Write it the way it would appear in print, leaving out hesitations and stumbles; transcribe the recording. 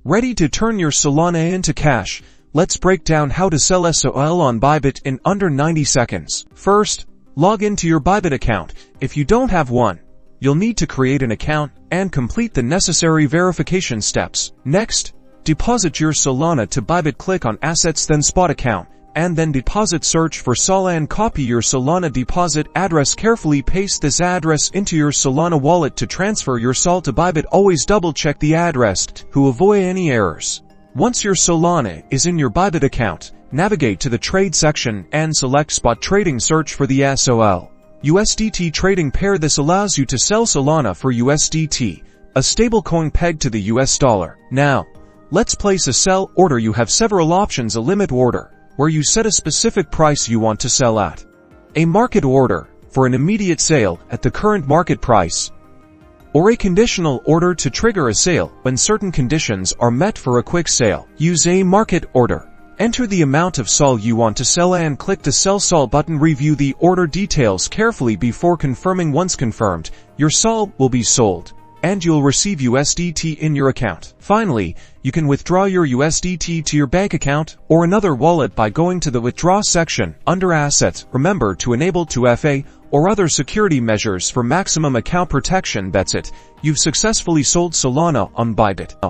Ready to turn your Solana into cash? Let's break down how to sell SOL on Bybit in under 90 seconds. First, log into your Bybit account. If you don't have one, you'll need to create an account and complete the necessary verification steps. Next, deposit your Solana to Bybit. Click on Assets, then Spot Account, and then Deposit. Search for Solana. Copy your Solana deposit address. Carefully paste this address into your Solana wallet to transfer your SOL to Bybit. Always double check the address to avoid any errors. Once your Solana is in your Bybit account, navigate to the Trade section and select Spot Trading. Search for the SOL USDT trading pair. This allows you to sell Solana for USDT, a stablecoin pegged to the US dollar. Now, let's place a sell order. You have several options: a limit order, where you set a specific price you want to sell at; a market order, for an immediate sale at the current market price; or a conditional order to trigger a sale when certain conditions are met for a quick sale. Use a market order. Enter the amount of SOL you want to sell and click the Sell SOL button. Review the order details carefully before confirming. Once confirmed, your SOL will be sold, and you'll receive USDT in your account. Finally, you can withdraw your USDT to your bank account or another wallet by going to the Withdraw section under Assets. Remember to enable 2FA or other security measures for maximum account protection. That's it. You've successfully sold Solana on Bybit.